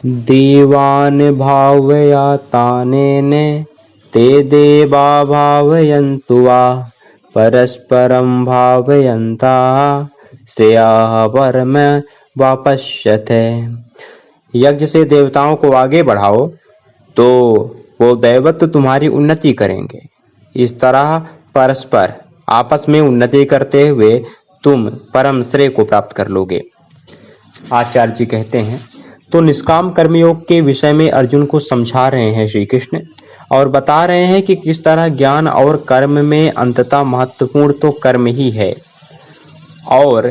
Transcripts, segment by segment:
देवान् भावयातानेन ते देवा भावयन्तु वा परस्परं भावयन्तः श्रेयः परम वापश्यते। यज्ञ से देवताओं को आगे बढ़ाओ तो वो दैवत्व तुम्हारी उन्नति करेंगे। इस तरह परस्पर आपस में उन्नति करते हुए तुम परम श्रेय को प्राप्त कर लोगे। आचार्य जी कहते हैं, तो निष्काम कर्मयोग के विषय में अर्जुन को समझा रहे हैं श्री कृष्ण और बता रहे हैं कि किस तरह ज्ञान और कर्म में अंततः महत्वपूर्ण तो कर्म ही है, और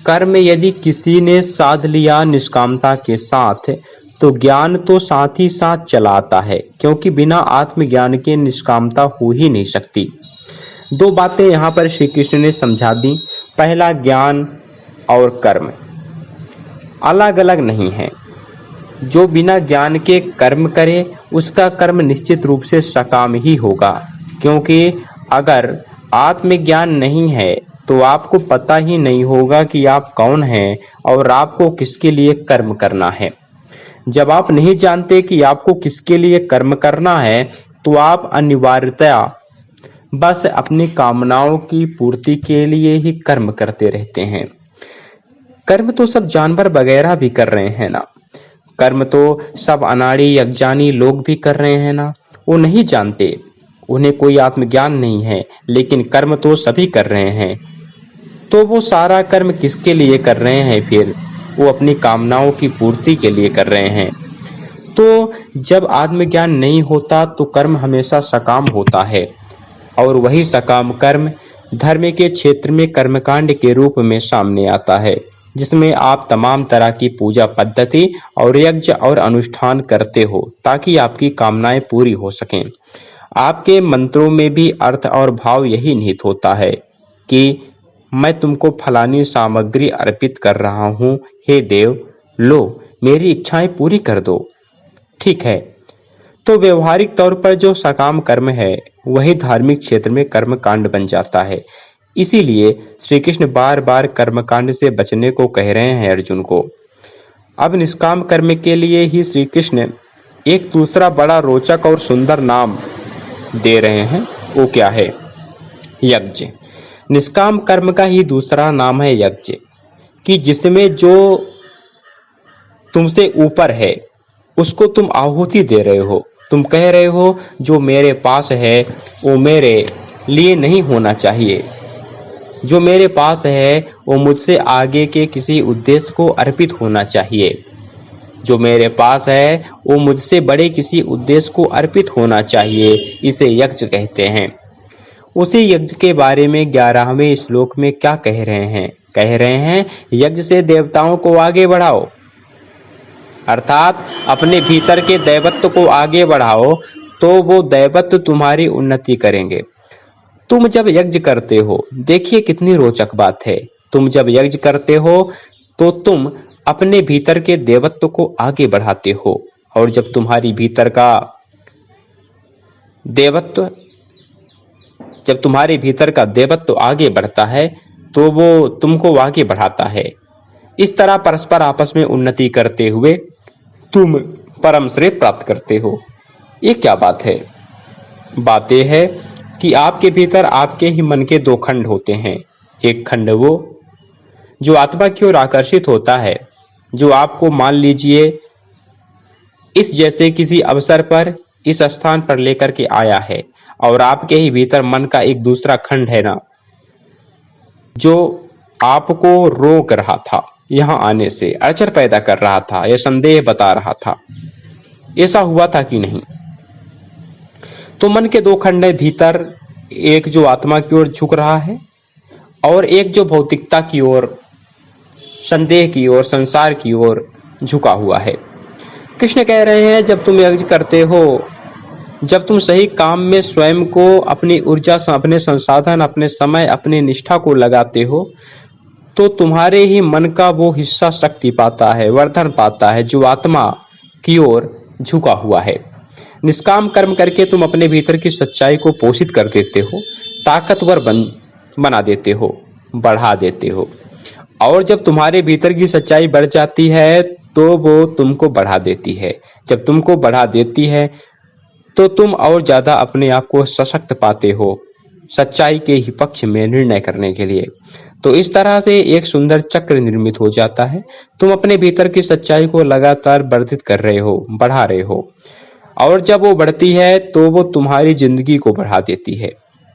कर्म यदि किसी ने साध लिया निष्कामता के साथ तो ज्ञान तो साथ ही साथ चला आता है, क्योंकि बिना आत्मज्ञान के निष्कामता हो ही नहीं सकती। दो बातें यहाँ पर श्री कृष्ण ने समझा दी। पहला, ज्ञान और कर्म अलग अलग नहीं है। जो बिना ज्ञान के कर्म करे उसका कर्म निश्चित रूप से सकाम ही होगा, क्योंकि अगर आत्मज्ञान नहीं है तो आपको पता ही नहीं होगा कि आप कौन हैं और आपको किसके लिए कर्म करना है। जब आप नहीं जानते कि आपको किसके लिए कर्म करना है तो आप अनिवार्यतया बस अपनी कामनाओं की पूर्ति के लिए ही कर्म करते रहते हैं। कर्म तो सब जानवर वगैरह भी कर रहे हैं ना, कर्म तो सब अनाड़ी अज्ञानी लोग भी कर रहे हैं ना। वो नहीं जानते, उन्हें कोई आत्मज्ञान नहीं है, लेकिन कर्म तो सभी कर रहे हैं। तो वो सारा कर्म किसके लिए कर रहे हैं? फिर वो अपनी कामनाओं की पूर्ति के लिए कर रहे हैं। तो जब आत्मज्ञान नहीं होता तो कर्म हमेशा सकाम होता है, और वही सकाम कर्म धर्म के क्षेत्र में कर्मकांड के रूप में सामने आता है, जिसमें आप तमाम तरह की पूजा पद्धति और यज्ञ और अनुष्ठान करते हो ताकि आपकी कामनाएं पूरी हो सकें। आपके मंत्रों में भी अर्थ और भाव यही निहित होता है कि मैं तुमको फलानी सामग्री अर्पित कर रहा हूँ, हे देव, लो मेरी इच्छाएं पूरी कर दो। ठीक है, तो व्यवहारिक तौर पर जो सकाम कर्म है वही धार्मिक क्षेत्र में कर्म कांड बन जाता है। इसीलिए श्री कृष्ण बार बार कर्मकांड से बचने को कह रहे हैं अर्जुन को। अब निष्काम कर्म के लिए ही श्री कृष्ण एक दूसरा बड़ा रोचक और सुंदर नाम दे रहे हैं। वो क्या है? यज्ञ। निष्काम कर्म का ही दूसरा नाम है यज्ञ, कि जिसमें जो तुमसे ऊपर है उसको तुम आहुति दे रहे हो। तुम कह रहे हो जो मेरे पास है वो मेरे लिए नहीं होना चाहिए, जो मेरे पास है वो मुझसे आगे के किसी उद्देश्य को अर्पित होना चाहिए, जो मेरे पास है वो मुझसे बड़े किसी उद्देश्य को अर्पित होना चाहिए। इसे यज्ञ कहते हैं। उसी यज्ञ के बारे में 11वें श्लोक में क्या कह रहे हैं? कह रहे हैं, यज्ञ से देवताओं को आगे बढ़ाओ, अर्थात अपने भीतर के दैवत्व को आगे बढ़ाओ तो वो दैवत्व तुम्हारी उन्नति करेंगे। तुम जब यज्ञ करते हो, देखिए कितनी रोचक बात है, तुम जब यज्ञ करते हो तो तुम अपने भीतर के देवत्व को आगे बढ़ाते हो, और जब तुम्हारी भीतर का देवत्व जब तुम्हारे भीतर का देवत्व आगे बढ़ता है तो वो तुमको आगे बढ़ाता है। इस तरह परस्पर आपस में उन्नति करते हुए तुम परम श्रेय प्राप्त करते हो। ये क्या बात है? बात यह है कि आपके भीतर आपके ही मन के दो खंड होते हैं। एक खंड वो जो आत्मा की ओर आकर्षित होता है, जो आपको मान लीजिए इस जैसे किसी अवसर पर इस स्थान पर लेकर के आया है, और आपके ही भीतर मन का एक दूसरा खंड है ना, जो आपको रोक रहा था यहाँ आने से, अड़चन पैदा कर रहा था, यह संदेह बता रहा था ऐसा हुआ था कि नहीं। तो मन के दो खंड है भीतर, एक जो आत्मा की ओर झुक रहा है और एक जो भौतिकता की ओर, संदेह की ओर, संसार की ओर झुका हुआ है। कृष्ण कह रहे हैं, जब तुम यज्ञ करते हो, जब तुम सही काम में स्वयं को, अपनी ऊर्जा, अपने संसाधन, अपने समय, अपनी निष्ठा को लगाते हो, तो तुम्हारे ही मन का वो हिस्सा शक्ति पाता है, वर्धन पाता है, जो आत्मा की ओर झुका हुआ है। निष्काम कर्म करके तुम अपने भीतर की सच्चाई को पोषित कर देते हो, ताकतवर बना देते हो, बढ़ा देते हो। और जब तुम्हारे भीतर की सच्चाई बढ़ जाती है तो वो तुमको बढ़ा देती है। जब तुमको बढ़ा देती है तो तुम और ज्यादा अपने आप को सशक्त पाते हो सच्चाई के ही पक्ष में निर्णय करने के लिए। तो इस तरह से एक सुंदर चक्र निर्मित हो जाता है। तुम अपने भीतर की सच्चाई को लगातार वर्धित कर रहे हो, बढ़ा रहे हो, और जब वो बढ़ती है तो वो तुम्हारी जिंदगी को बढ़ा देती है।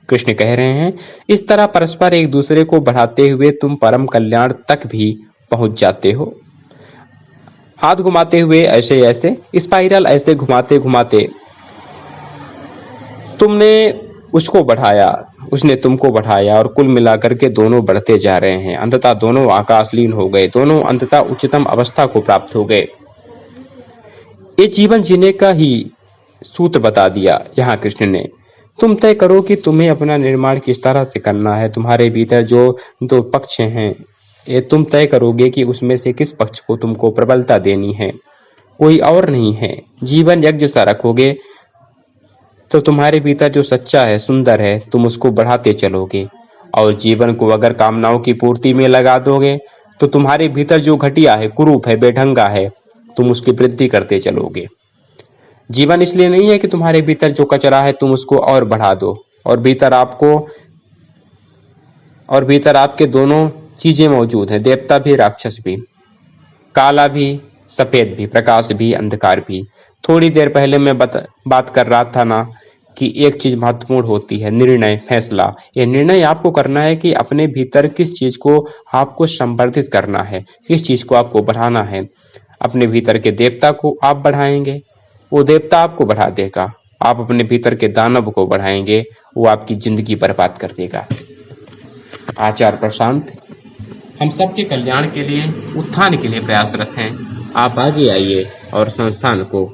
कृष्ण कह रहे हैं, इस तरह परस्पर एक दूसरे को बढ़ाते हुए तुम परम कल्याण तक भी पहुंच जाते हो। हाथ घुमाते हुए ऐसे ऐसे स्पाइरल ऐसे घुमाते घुमाते तुमने उसको बढ़ाया, उसने तुमको बढ़ाया, और कुल मिलाकर के दोनों बढ़ते जा रहे हैं। अंततः दोनों आकाशलीन हो गए, दोनों अंततः उच्चतम अवस्था को प्राप्त हो गए। ये जीवन जीने का ही सूत्र बता दिया यहाँ कृष्ण ने। तुम तय करो कि तुम्हें अपना निर्माण किस तरह से करना है। तुम्हारे भीतर जो दो पक्ष हैं, ये तुम तय करोगे कि उसमें से किस पक्ष को तुमको प्रबलता देनी है, कोई और नहीं है। जीवन यज्ञ सा रखोगे तो तुम्हारे भीतर जो सच्चा है, सुंदर है, तुम उसको बढ़ाते चलोगे। और जीवन को अगर कामनाओं की पूर्ति में लगा दोगे तो तुम्हारे भीतर जो घटिया है, कुरूप है, बेढंगा है, तुम उसकी वृद्धि करते चलोगे। जीवन इसलिए नहीं है कि तुम्हारे भीतर जो कचरा है तुम उसको और बढ़ा दो, और भीतर आपके दोनों चीजें मौजूद हैं, देवता भी राक्षस भी, काला भी सफेद भी, प्रकाश भी अंधकार भी। थोड़ी देर पहले मैं बात कर रहा था ना कि एक चीज महत्वपूर्ण होती है, निर्णय, फैसला। ये निर्णय आपको करना है कि अपने भीतर किस चीज को आपको संवर्धित करना है, किस चीज को आपको बढ़ाना है। अपने भीतर के देवता को आप बढ़ाएंगे, वो देवता आपको बढ़ा देगा। आप अपने भीतर के दानव को बढ़ाएंगे, वो आपकी जिंदगी बर्बाद कर देगा। आचार्य प्रशांत हम सबके कल्याण के लिए, उत्थान के लिए प्रयासरत हैं। आप आगे आइए और संस्था को